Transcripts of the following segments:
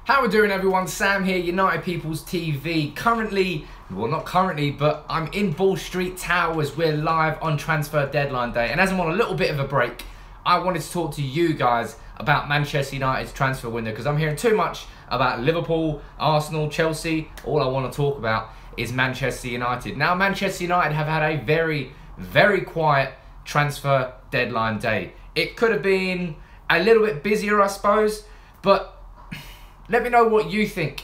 How we doing, everyone? Sam here, United People's TV. Currently, well, not currently, but I'm in Ball Street Towers. We're live on transfer deadline day. And as I'm on a little bit of a break, I wanted to talk to you guys about Manchester United's transfer window, because I'm hearing too much about Liverpool, Arsenal, Chelsea. All I want to talk about is Manchester United. Now, Manchester United have had a very, very quiet transfer deadline day. It could have been a little bit busier, I suppose, but let me know what you think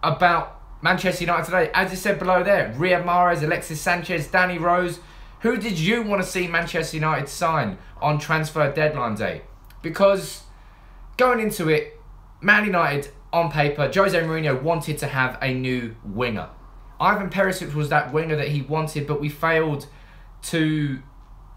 about Manchester United today. As I said below there, Riyad Mahrez, Alexis Sanchez, Danny Rose. Who did you want to see Manchester United sign on transfer deadline day? Because going into it, Man United, on paper, Jose Mourinho wanted to have a new winger. Ivan Perisic was that winger that he wanted, but we failed to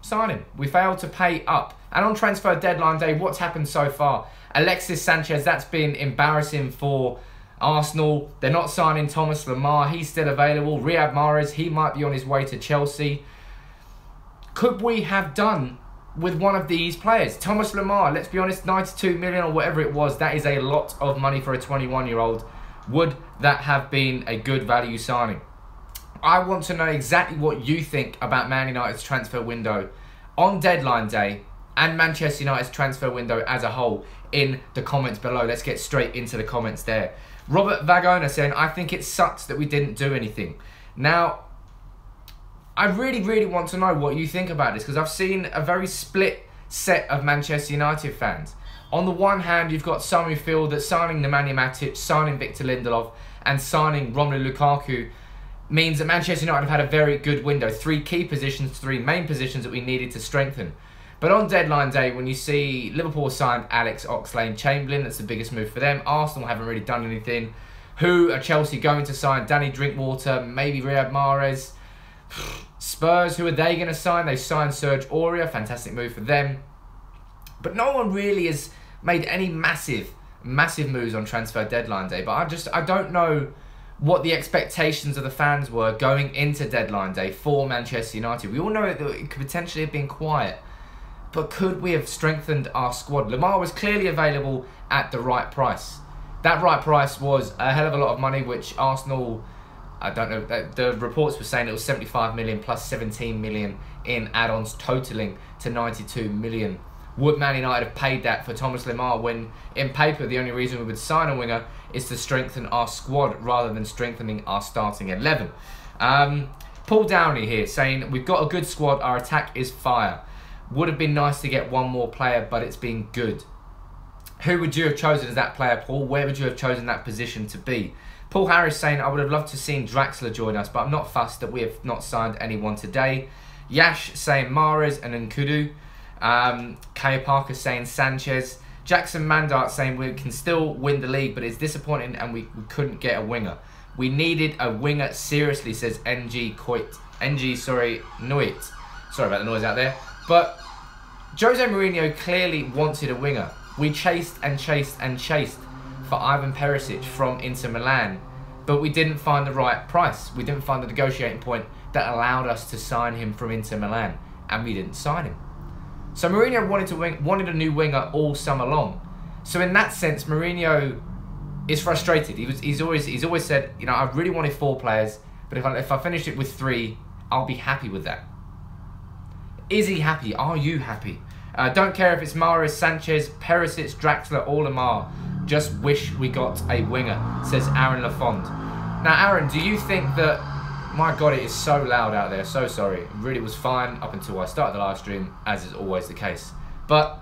sign him. We failed to pay up. And on transfer deadline day, what's happened so far? Alexis Sanchez, that's been embarrassing for Arsenal. They're not signing Thomas Lemar. He's still available. Riyad Mahrez, he might be on his way to Chelsea. Could we have done with one of these players? Thomas Lemar, let's be honest, 92 million or whatever it was, that is a lot of money for a 21-year-old. Would that have been a good value signing? I want to know exactly what you think about Man United's transfer window on deadline day and Manchester United's transfer window as a whole in the comments below. Let's get straight into the comments there. Robert Vagona saying, I think it sucks that we didn't do anything. Now, I really want to know what you think about this, because I've seen a very split set of Manchester United fans. On the one hand, you've got some who feel that signing Nemanja Matic, signing Victor Lindelof and signing Romelu Lukaku means that Manchester United have had a very good window. 3 key positions, 3 main positions that we needed to strengthen. But on deadline day, when you see Liverpool signed Alex Oxlade-Chamberlain, that's the biggest move for them. Arsenal haven't really done anything. Who are Chelsea going to sign? Danny Drinkwater, maybe Riyad Mahrez. Spurs, who are they going to sign? They signed Serge Aurier, fantastic move for them. But no one really has made any massive moves on transfer deadline day. But I don't know what the expectations of the fans were going into deadline day for Manchester United. We all know that it could potentially have been quiet, but could we have strengthened our squad? Lemar was clearly available at the right price. That right price was a hell of a lot of money, which Arsenal, I don't know, the reports were saying it was 75 million plus 17 million in add-ons, totaling to 92 million. Would Man United have paid that for Thomas Lemar when, in paper, the only reason we would sign a winger is to strengthen our squad rather than strengthening our starting 11? Paul Downey here saying, we've got a good squad, our attack is fire. Would have been nice to get one more player, but it's been good. Who would you have chosen as that player, Paul? Where would you have chosen that position to be? Paul Harris saying, I would have loved to have seen Draxler join us, but I'm not fussed that we have not signed anyone today. Yash saying Mahrez and Nkudu. Kaya Parker saying Sanchez. Jackson Mandart saying we can still win the league, but it's disappointing and we couldn't get a winger. We needed a winger seriously, says Nuit. Sorry about the noise out there. But Jose Mourinho clearly wanted a winger. We chased and chased and chased for Ivan Perisic from Inter Milan, but we didn't find the right price. We didn't find the negotiating point that allowed us to sign him from Inter Milan, and we didn't sign him. So Mourinho wanted a new winger all summer long. So in that sense, Mourinho is frustrated. He's always said, you know, I really wanted 4 players, but if I finish it with 3, I'll be happy with that. Is he happy? Are you happy? Don't care if it's Mahrez, Sanchez, Perisic, Draxler, or Lemar. Just wish we got a winger, says Aaron Lafond. Now, Aaron, do you think that... My God, it is so loud out there. So sorry. It really was fine up until I started the live stream, as is always the case. But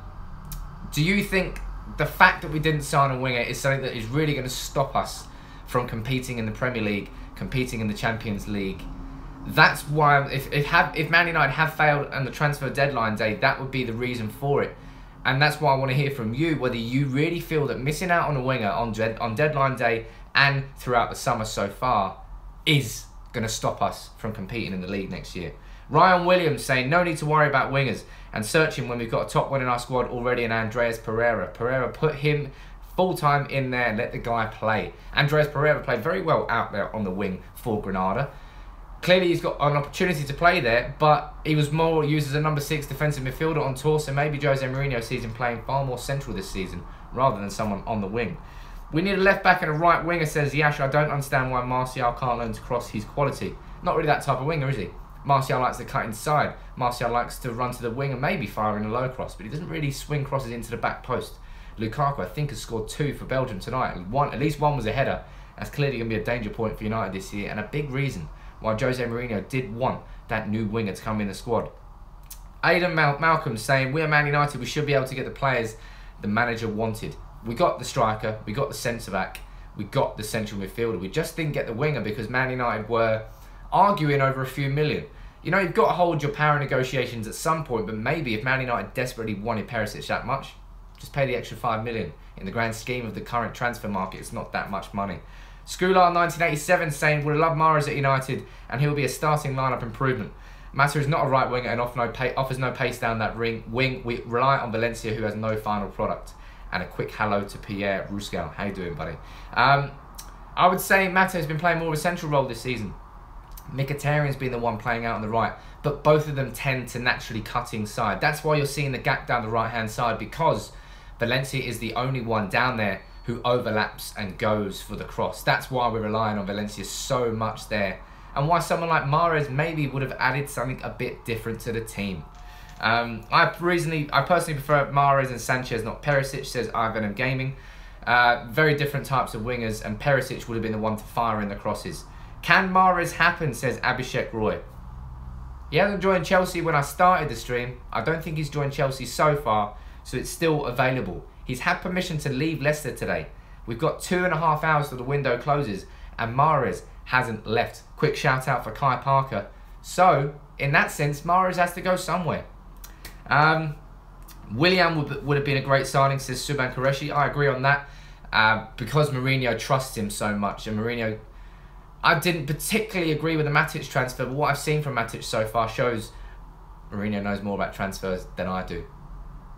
do you think the fact that we didn't sign a winger is something that is really going to stop us from competing in the Premier League, competing in the Champions League? That's why, if Man United have failed on the transfer deadline day, that would be the reason for it. And that's why I want to hear from you, whether you really feel that missing out on a winger on deadline day and throughout the summer so far is going to stop us from competing in the league next year. Ryan Williams saying, no need to worry about wingers and searching when we've got a top one in our squad already in Andreas Pereira. Pereira, put him full-time in there and let the guy play. Andreas Pereira played very well out there on the wing for Granada. Clearly he's got an opportunity to play there, but he was more used as a number 6 defensive midfielder on tour, so maybe Jose Mourinho sees him playing far more central this season rather than someone on the wing. We need a left back and a right winger, says Yash. I don't understand why Martial can't learn to cross. His quality. Not really that type of winger, is he? Martial likes to cut inside. Martial likes to run to the wing and maybe fire in a low cross, but he doesn't really swing crosses into the back post. Lukaku, I think, has scored 2 for Belgium tonight. At least one was a header. That's clearly going to be a danger point for United this year, and a big reason why Jose Mourinho did want that new winger to come in the squad. Aidan Malcolm saying, we are Man United, we should be able to get the players the manager wanted. We got the striker, we got the centre-back, we got the central midfielder. We just didn't get the winger because Man United were arguing over a few million. You know, you've got to hold your power negotiations at some point, but maybe if Man United desperately wanted Perisic that much, just pay the extra 5 million. In the grand scheme of the current transfer market, it's not that much money. Schoolar 1987 saying, would have loved Mahrez at United and he will be a starting lineup improvement. Mata is not a right winger and offers no pace down that wing. We rely on Valencia, who has no final product. And a quick hello to Pierre Ruscal. How you doing, buddy? I would say Mata has been playing more of a central role this season. Mkhitaryan's been the one playing out on the right, but both of them tend to naturally cut inside. That's why you're seeing the gap down the right-hand side, because Valencia is the only one down there who overlaps and goes for the cross. That's why we're relying on Valencia so much there, and why someone like Mahrez maybe would have added something a bit different to the team. I personally prefer Mahrez and Sanchez, not Perisic, says Ivan Gaming. Very different types of wingers, and Perisic would have been the one to fire in the crosses. Can Mahrez happen, says Abhishek Roy. He hasn't joined Chelsea when I started the stream. I don't think he's joined Chelsea so far, so it's still available. He's had permission to leave Leicester today. We've got 2.5 hours till the window closes, and Mahrez hasn't left. Quick shout out for Kai Parker. So, in that sense, Mahrez has to go somewhere. Willian would have been a great signing, says Subhan Qureshi. I agree on that, because Mourinho trusts him so much, and Mourinho... I didn't particularly agree with the Matic transfer, but what I've seen from Matic so far shows Mourinho knows more about transfers than I do.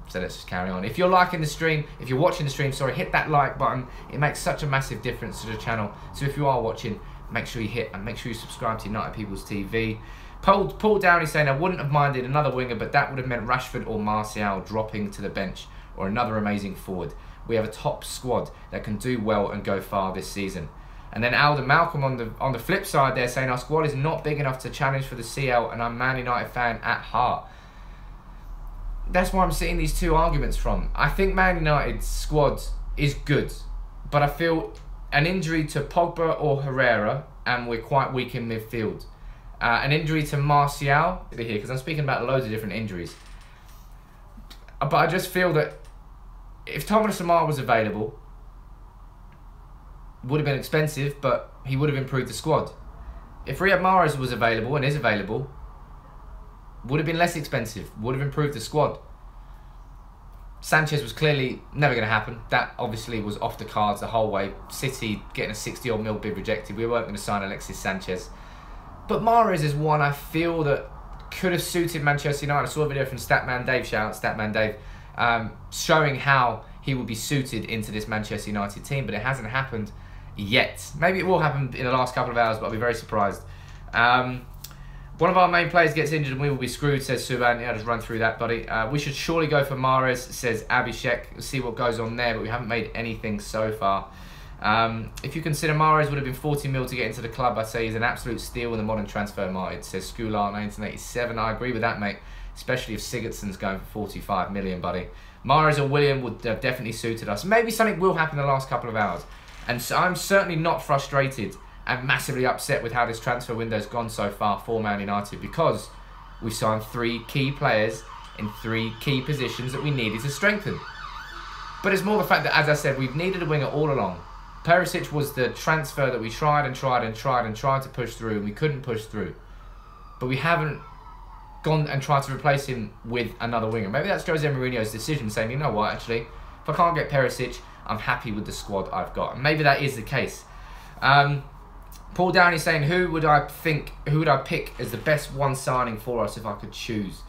So let's just carry on. If you're liking the stream, if you're watching the stream, sorry, hit that like button. It makes such a massive difference to the channel. So if you are watching, make sure you hit and make sure you subscribe to United People's TV. Paul Downey saying, I wouldn't have minded another winger, but that would have meant Rashford or Martial dropping to the bench, or another amazing forward. We have a top squad that can do well and go far this season. And then Alden Malcolm on the flip side there saying, our squad is not big enough to challenge for the CL, and I'm a Man United fan at heart. That's where I'm seeing these two arguments from. I think Man United's squad is good, but I feel an injury to Pogba or Herrera, and we're quite weak in midfield. An injury to Martial, here, because I'm speaking about loads of different injuries. But I just feel that if Thomas Lemar was available, would have been expensive, but he would have improved the squad. If Riyad Mahrez was available and is available, would have been less expensive, would have improved the squad. Sanchez was clearly never going to happen. That obviously was off the cards the whole way. City getting a 60-odd mil bid rejected. We weren't going to sign Alexis Sanchez. But Mahrez is one I feel that could have suited Manchester United. I saw a video from Statman Dave, shout out Statman Dave, showing how he would be suited into this Manchester United team, but it hasn't happened yet. Maybe it will happen in the last couple of hours, but I'll be very surprised. One of our main players gets injured and we will be screwed, says Subhan. Yeah, just run through that, buddy. We should surely go for Mahrez, says Abhishek. We'll see what goes on there, but we haven't made anything so far. If you consider Mahrez would have been 40 mil to get into the club, I'd say he's an absolute steal in the modern transfer market, says Schoolar 1987. I agree with that, mate, especially if Sigurdsson's going for 45 million, buddy. Mahrez or Willian would have definitely suited us. Maybe something will happen in the last couple of hours. And so I'm certainly not frustrated and massively upset with how this transfer window's gone so far for Man United, because we signed 3 key players in 3 key positions that we needed to strengthen. But it's more the fact that, as I said, we've needed a winger all along. Perisic was the transfer that we tried to push through, and we couldn't push through. But we haven't gone and tried to replace him with another winger. Maybe that's Jose Mourinho's decision, saying, you know what, actually, if I can't get Perisic, I'm happy with the squad I've got. And maybe that is the case. Paul Downey saying, who would I pick as the best one signing for us if I could choose?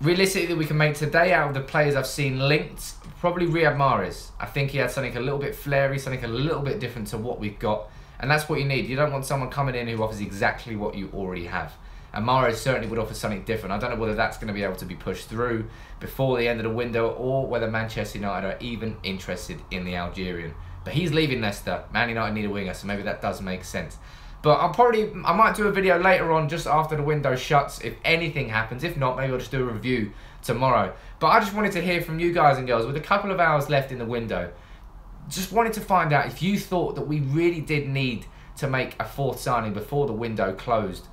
Realistically, we can make today out of the players I've seen linked, probably Riyad Mahrez. I think he had something a little bit flary, something a little bit different to what we've got. And that's what you need. You don't want someone coming in who offers exactly what you already have. And Mahrez certainly would offer something different. I don't know whether that's going to be able to be pushed through before the end of the window, or whether Manchester United are even interested in the Algerian. But he's leaving Leicester. Man United need a winger, so maybe that does make sense. But I might do a video later on, just after the window shuts, if anything happens. If not, maybe I'll just do a review tomorrow. But I just wanted to hear from you guys and girls, with a couple of hours left in the window. Just wanted to find out if you thought that we really did need to make a fourth signing before the window closed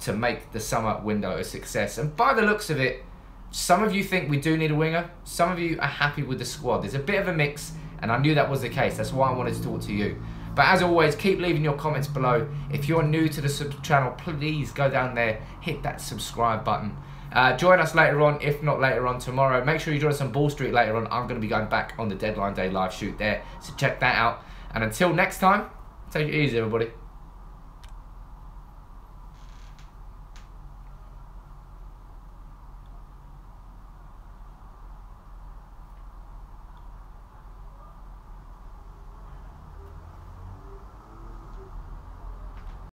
to make the summer window a success. And by the looks of it, some of you think we do need a winger. Some of you are happy with the squad. There's a bit of a mix, and I knew that was the case. That's why I wanted to talk to you. But as always, keep leaving your comments below. If you're new to the channel, please go down there, hit that subscribe button. Join us later on, if not later on tomorrow. Make sure you join us on Ball Street later on. I'm going to be going back on the Deadline Day live shoot there, so check that out. And until next time, take it easy, everybody.